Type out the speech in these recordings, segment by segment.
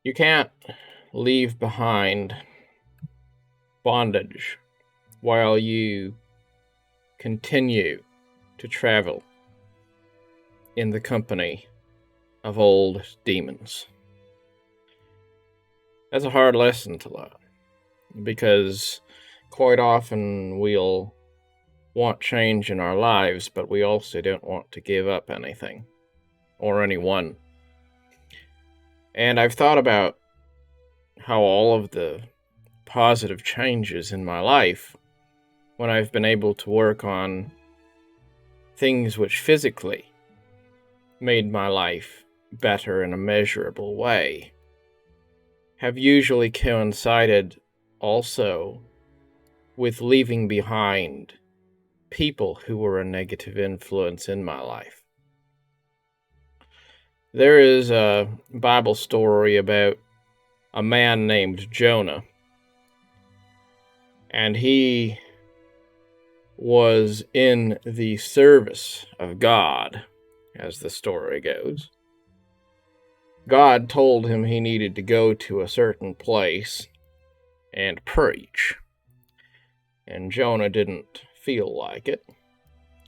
You can't leave behind bondage while you continue to travel in the company of old demons. That's a hard lesson to learn because quite often we'll want change in our lives, but we also don't want to give up anything or anyone. And I've thought about how all of the positive changes in my life, when I've been able to work on things which physically made my life better in a measurable way, have usually coincided also with leaving behind people who were a negative influence in my life. There is a Bible story about a man named Jonah, and he was in the service of God, as the story goes. God told him he needed to go to a certain place and preach, and Jonah didn't feel like it.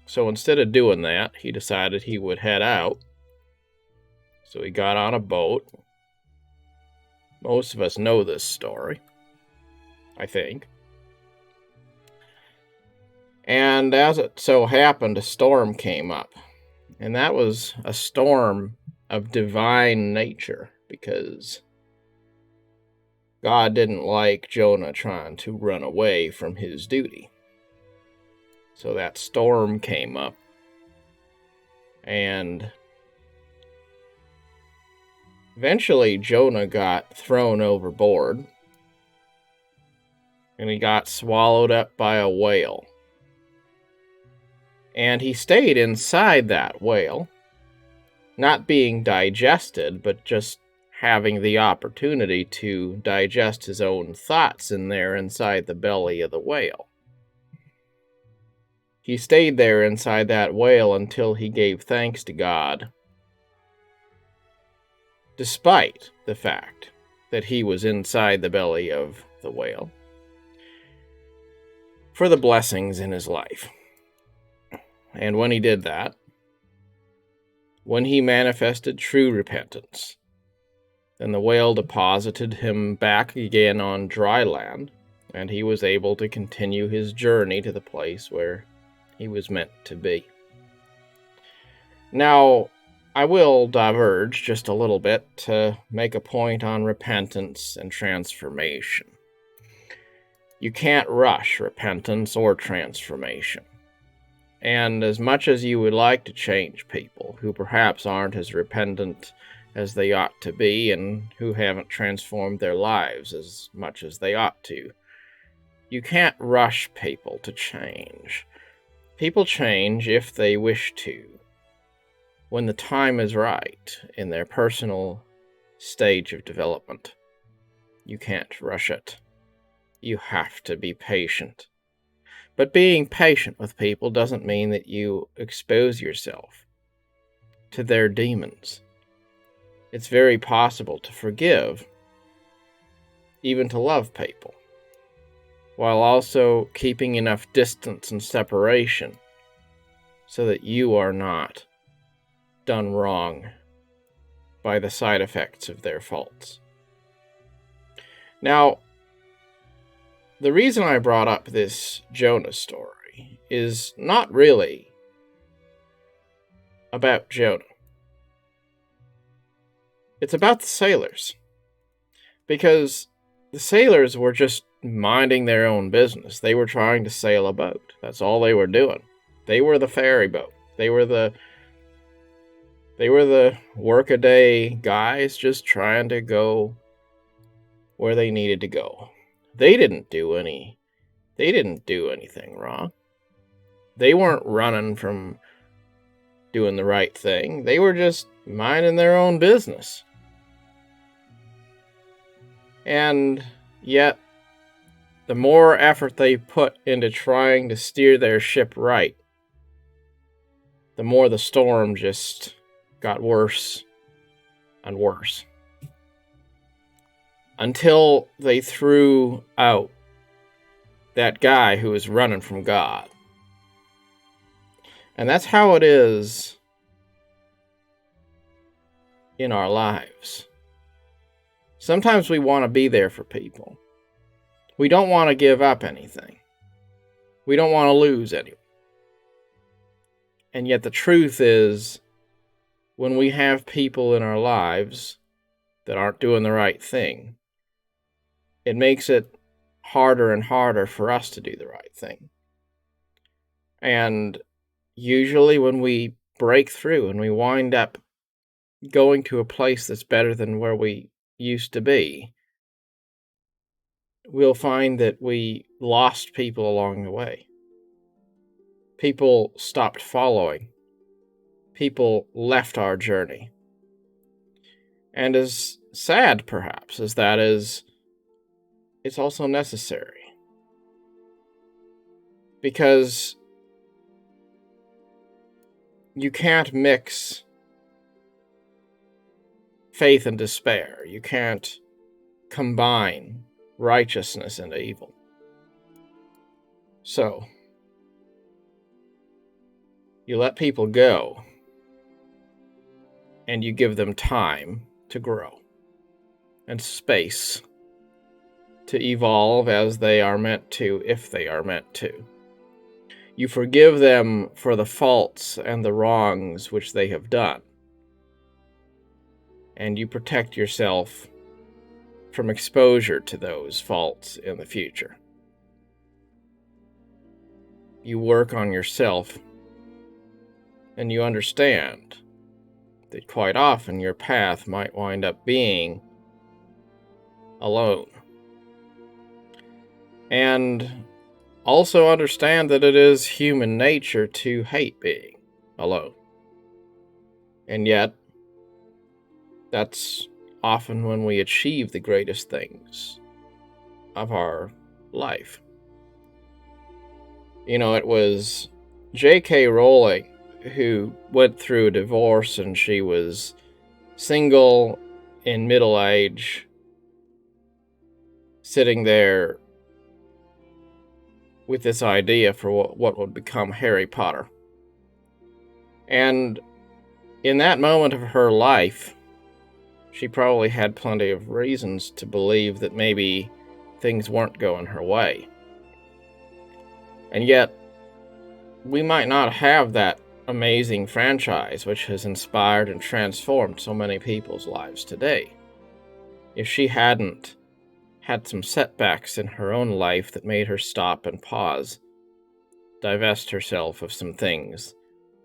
So instead of doing that, he decided he would head out. So he got on a boat. Most of us know this story, I think. And as it so happened, a storm came up. And that was a storm of divine nature, because God didn't like Jonah trying to run away from his duty. So that storm came up, and eventually Jonah got thrown overboard, and he got swallowed up by a whale. And he stayed inside that whale, not being digested, but just having the opportunity to digest his own thoughts in there inside the belly of the whale. He stayed there inside that whale until he gave thanks to God, despite the fact that he was inside the belly of the whale, for the blessings in his life. And when he did that, when he manifested true repentance, then the whale deposited him back again on dry land, and he was able to continue his journey to the place where he was meant to be. Now, I will diverge just a little bit to make a point on repentance and transformation. You can't rush repentance or transformation. And as much as you would like to change people who perhaps aren't as repentant as they ought to be and who haven't transformed their lives as much as they ought to, you can't rush people to change. People change if they wish to, when the time is right in their personal stage of development. You can't rush it. You have to be patient. But being patient with people doesn't mean that you expose yourself to their demons. It's very possible to forgive, even to love people, while also keeping enough distance and separation so that you are not done wrong by the side effects of their faults. Now, the reason I brought up this Jonah story is not really about Jonah. It's about the sailors. Because the sailors were just minding their own business. They were trying to sail a boat. That's all they were doing. They were the ferry boat. They were the workaday guys just trying to go where they needed to go. They didn't do anything wrong. They weren't running from doing the right thing. They were just minding their own business. And yet, the more effort they put into trying to steer their ship right, the more the storm just got worse and worse. until they threw out that guy who was running from God. And that's how it is in our lives. Sometimes we want to be there for people. We don't want to give up anything. We don't want to lose anyone. And yet the truth is, when we have people in our lives that aren't doing the right thing, it makes it harder and harder for us to do the right thing. And usually when we break through and we wind up going to a place that's better than where we used to be, we'll find that we lost people along the way. People stopped following. People left our journey. And as sad, perhaps, as that is, it's also necessary. Because you can't mix faith and despair. You can't combine righteousness and evil. So, you let people go, and you give them time to grow, and space to evolve as they are meant to, if they are meant to. You forgive them for the faults and the wrongs which they have done, and you protect yourself from exposure to those faults in the future. You work on yourself, and you understand that quite often your path might wind up being alone. And also understand that it is human nature to hate being alone. And yet, that's often when we achieve the greatest things of our life. You know, it was J.K. Rowling who went through a divorce, and she was single in middle age, sitting there with this idea for what would become Harry Potter. And in that moment of her life, she probably had plenty of reasons to believe that maybe things weren't going her way. And yet, we might not have that amazing franchise which has inspired and transformed so many people's lives today if she hadn't had some setbacks in her own life that made her stop and pause, divest herself of some things,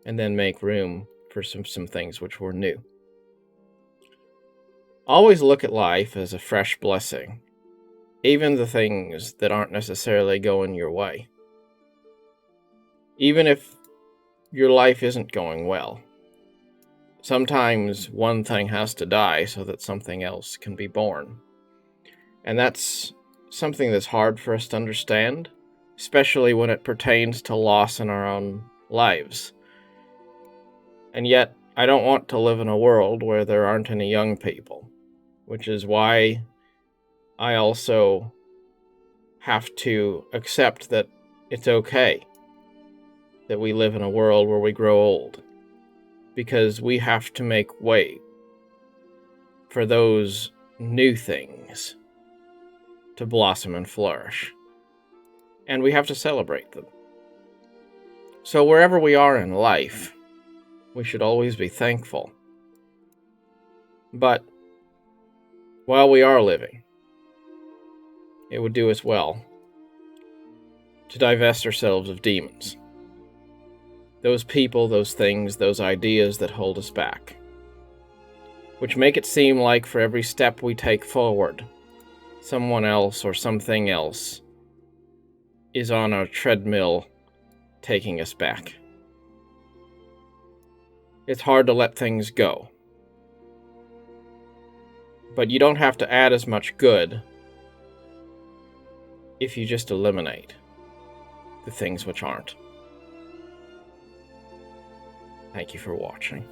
and then make room for some things which were new. Always look at life as a fresh blessing, even the things that aren't necessarily going your way. Even if your life isn't going well, sometimes one thing has to die so that something else can be born. And that's something that's hard for us to understand, especially when it pertains to loss in our own lives. And yet, I don't want to live in a world where there aren't any young people, which is why I also have to accept that it's okay that we live in a world where we grow old, because we have to make way for those new things to blossom and flourish. And we have to celebrate them. So wherever we are in life, we should always be thankful. But while we are living, it would do us well to divest ourselves of demons. Those people, those things, those ideas that hold us back, which make it seem like for every step we take forward, someone else or something else is on a treadmill taking us back. It's hard to let things go. But you don't have to add as much good if you just eliminate the things which aren't. Thank you for watching.